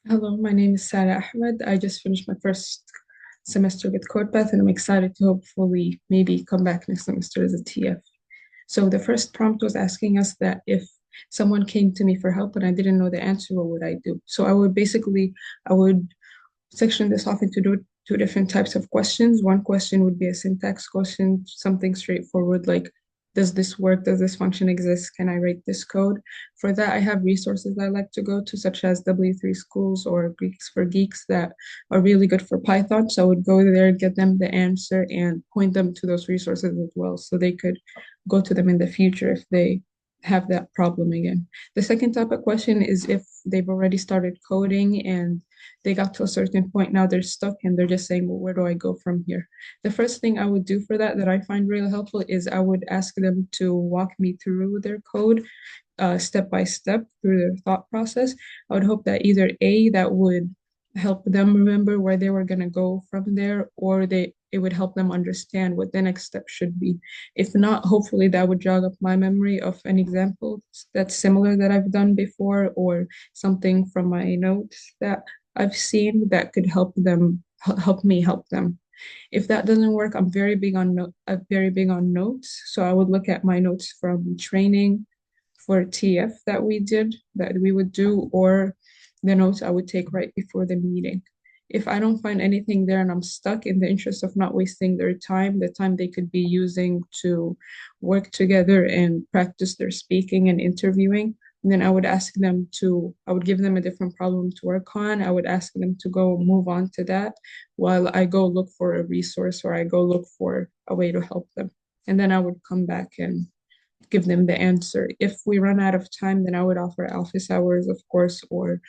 Hello, my name is Sarah Ahmed. I just finished my first semester with CodePath and I'm excited to hopefully maybe come back next semester as a TF. So the first prompt was asking us that if someone came to me for help and I didn't know the answer, what would I do? So I would section this off into two different types of questions. One question would be a syntax question, something straightforward like, does this work? Does this function exist? Can I write this code? For that, I have resources I like to go to, such as W3 Schools or Greeks for Geeks that are really good for Python. So I would go there and get them the answer and point them to those resources as well, so they could go to them in the future if they have that problem again. The second type of question is if they've already started coding and they got to a certain point, now they're stuck and they're just saying, well, where do I go from here? The first thing I would do for that I find really helpful is I would ask them to walk me through their code step by step through their thought process. I would hope that either A, that would help them remember where they were going to go from there, or it would help them understand what the next step should be. If not, hopefully that would jog up my memory of an example that's similar that I've done before, or something from my notes that I've seen that could help me help them. If that doesn't work, I'm very big on notes. So I would look at my notes from training for TF that we would do, or the notes I would take right before the meeting. If I don't find anything there and I'm stuck, in the interest of not wasting their time, the time they could be using to work together and practice their speaking and interviewing, and then I would give them a different problem to work on. I would ask them to go move on to that while I go look for a resource or I go look for a way to help them. And then I would come back and give them the answer. If we run out of time, then I would offer office hours, of course, or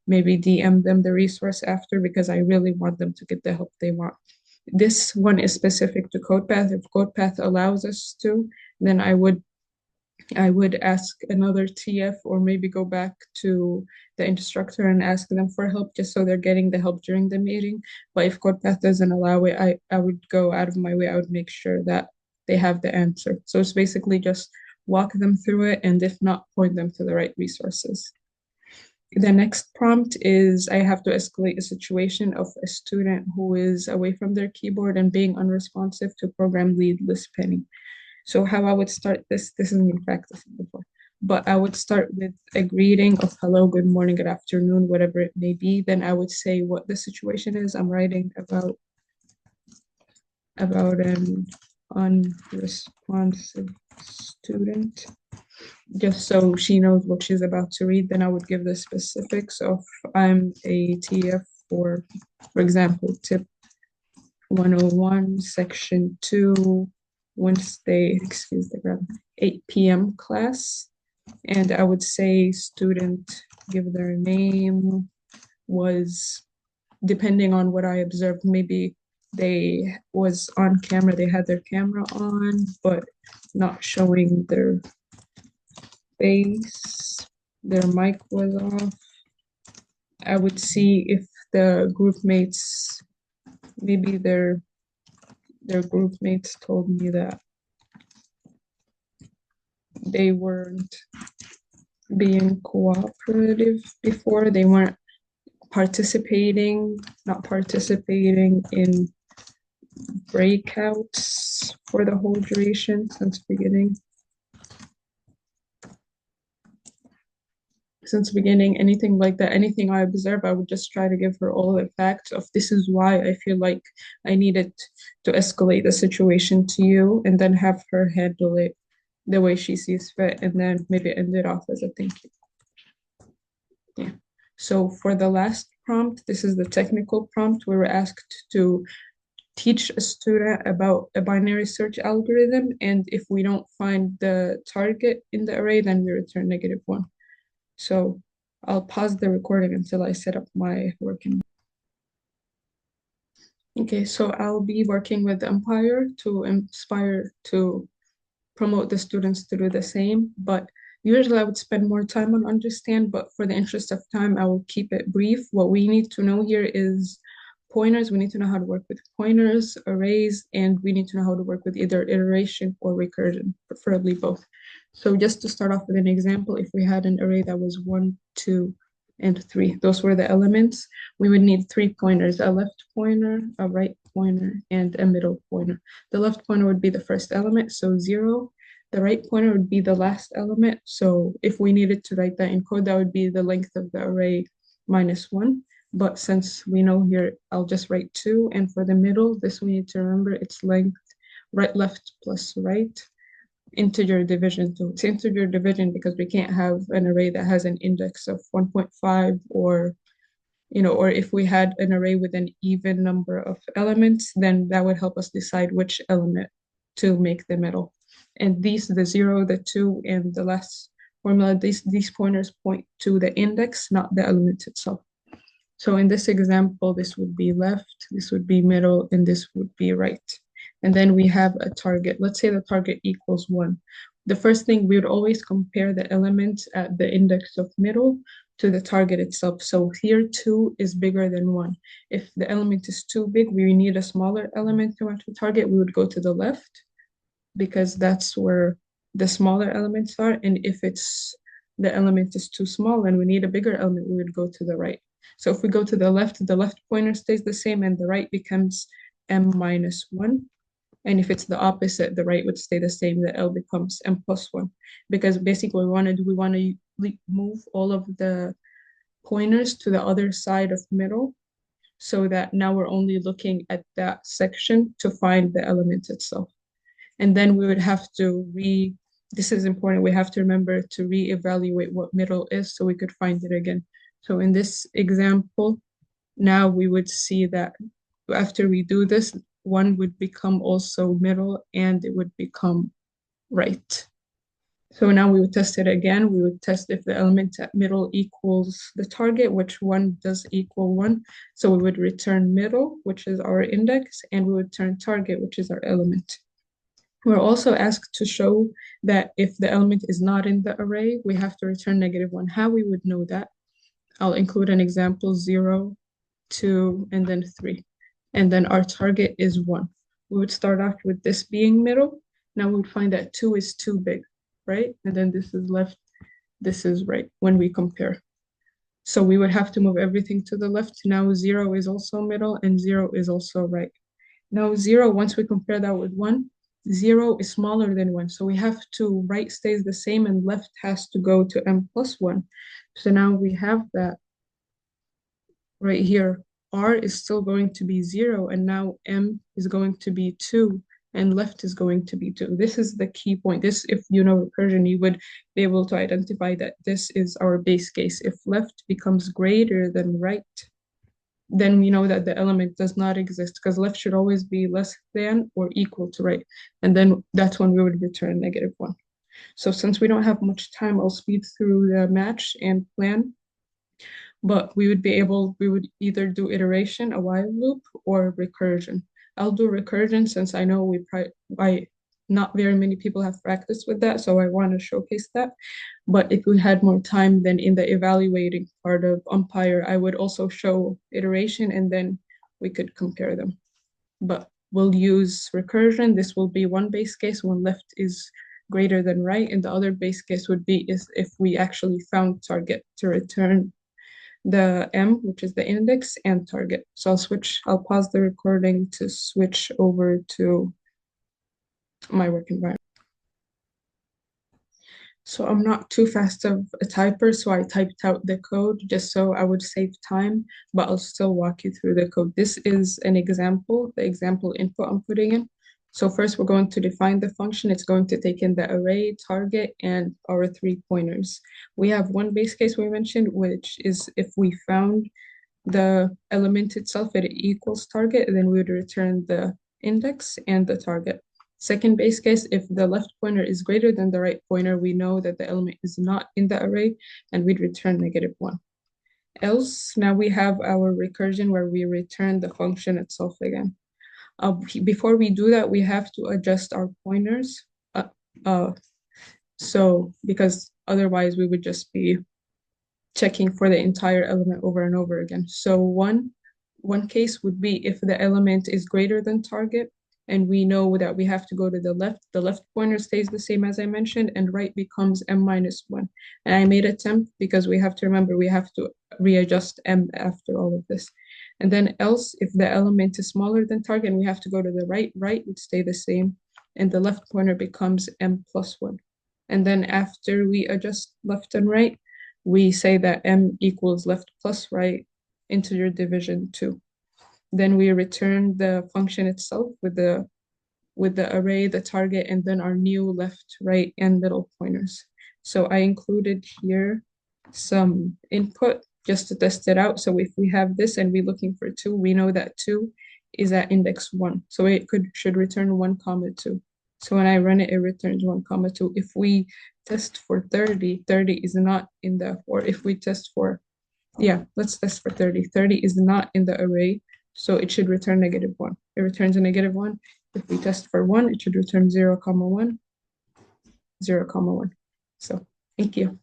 maybe DM them the resource after because I really want them to get the help they want. This one is specific to CodePath. If CodePath allows us to, then I would ask another TF or maybe go back to the instructor and ask them for help just so they're getting the help during the meeting. But if CodePath doesn't allow it, I would go out of my way. I would make sure that they have the answer. So it's basically just walk them through it and if not, point them to the right resources. The next prompt is I have to escalate a situation of a student who is away from their keyboard and being unresponsive to program lead list penny. So how I would start this isn't been practiced before, but I would start with a greeting of hello, good morning, good afternoon, whatever it may be. Then I would say what the situation is. I'm writing about an unresponsive student, just so she knows what she's about to read. Then I would give the specifics of I'm a TF for example, tip 101, section 2, Wednesday, excuse the grammar, 8 p.m. class. And I would say student, give their name, was, depending on what I observed, maybe they was on camera, they had their camera on, but not showing their face, their mic was off. I would see if the group mates, maybe their group mates told me that they weren't being cooperative before. They weren't not participating in breakouts for the whole duration since beginning, anything like that, anything I observe, I would just try to give her all the facts of this is why I feel like I needed to escalate the situation to you, and then have her handle it the way she sees fit, and then maybe end it off as a thank you. Yeah. So for the last prompt, this is the technical prompt. We were asked to teach a student about a binary search algorithm, and if we don't find the target in the array, then we return -1. So I'll pause the recording until I set up my working. Okay, so I'll be working with Empire to inspire to promote the students to do the same, but usually I would spend more time on understand, but for the interest of time, I will keep it brief. What we need to know here is pointers. We need to know how to work with pointers, arrays, and we need to know how to work with either iteration or recursion, preferably both. So just to start off with an example, if we had an array that was 1, 2, and 3. Those were the elements. We would need 3 pointers, a left pointer, a right pointer, and a middle pointer. The left pointer would be the first element, so 0. The right pointer would be the last element. So if we needed to write that in code, that would be the length of the array minus 1. But since we know here, I'll just write 2. And for the middle, this we need to remember its length, right, left plus right, integer division. So it's integer division because we can't have an array that has an index of 1.5, or or if we had an array with an even number of elements, then that would help us decide which element to make the middle. And the 0, the 2, and the last formula, these pointers point to the index, not the element itself. So in this example, this would be left, this would be middle, and this would be right. And then we have a target. Let's say the target equals 1. The first thing, we would always compare the element at the index of middle to the target itself. So here 2 is bigger than 1. If the element is too big, we need a smaller element to match the target, we would go to the left because that's where the smaller elements are. And if the element is too small and we need a bigger element, we would go to the right. So if we go to the left pointer stays the same and the right becomes m minus 1. And if it's the opposite, the right would stay the same, the L becomes m plus 1. Because basically we want to move all of the pointers to the other side of middle so that now we're only looking at that section to find the element itself. And then we would have to this is important, we have to remember to reevaluate what middle is so we could find it again. So in this example, now we would see that after we do this, 1 would become also middle and it would become right. So now we would test it again. We would test if the element at middle equals the target, which 1 does equal 1. So we would return middle, which is our index, and we would return target, which is our element. We're also asked to show that if the element is not in the array, we have to return -1. How we would know that? I'll include an example, 0, 2, and then 3. And then our target is 1. We would start off with this being middle. Now we would find that 2 is too big, right? And then this is left, this is right when we compare. So we would have to move everything to the left. Now 0 is also middle and 0 is also right. Now 0, once we compare that with 1, 0 is smaller than 1. So we have to, right stays the same and left has to go to m plus 1. So now we have that right here. R is still going to be 0, and now m is going to be 2, and left is going to be 2. This is the key point. This, if you know recursion, you would be able to identify that this is our base case. If left becomes greater than right, then we know that the element does not exist because left should always be less than or equal to right. And then that's when we would return -1. So since we don't have much time, I'll speed through the match and plan. But we would either do iteration, a while loop, or recursion. I'll do recursion since I know not very many people have practiced with that, so I want to showcase that. But if we had more time, then in the evaluating part of umpire, I would also show iteration and then we could compare them. But we'll use recursion. This will be one base case when left is greater than right, and the other base case would be if we actually found target to return the M, which is the index, and target. So I'll pause the recording to switch over to my work environment. So I'm not too fast of a typer, so I typed out the code just so I would save time, but I'll still walk you through the code. This is an example, the example input I'm putting in. So first we're going to define the function. It's going to take in the array, target, and our 3 pointers. We have one base case we mentioned, which is if we found the element itself at equals target, then we would return the index and the target. Second base case, if the left pointer is greater than the right pointer, we know that the element is not in the array, and we'd return -1. Else, now we have our recursion where we return the function itself again. Before we do that, we have to adjust our pointers. So because otherwise we would just be checking for the entire element over and over again. So one case would be if the element is greater than target and we know that we have to go to the left pointer stays the same as I mentioned, and right becomes m minus 1. And I made a temp because we have to remember we have to readjust m after all of this. And then else, if the element is smaller than target and we have to go to the right would stay the same, and the left pointer becomes m plus 1. And then after we adjust left and right, we say that m equals left plus right integer division 2. Then we return the function itself with the array, the target, and then our new left, right, and middle pointers. So I included here some input just to test it out. So if we have this and we're looking for 2, we know that 2 is at index 1. So it should return 1 comma 2. So when I run it, it returns 1 comma 2. If we test for 30, 30 is not in the, or if we test for, yeah, let's test for 30. 30 is not in the array, so it should return negative 1. It returns a negative 1. If we test for 1, it should return 0 comma 1, 0 comma 1. So thank you.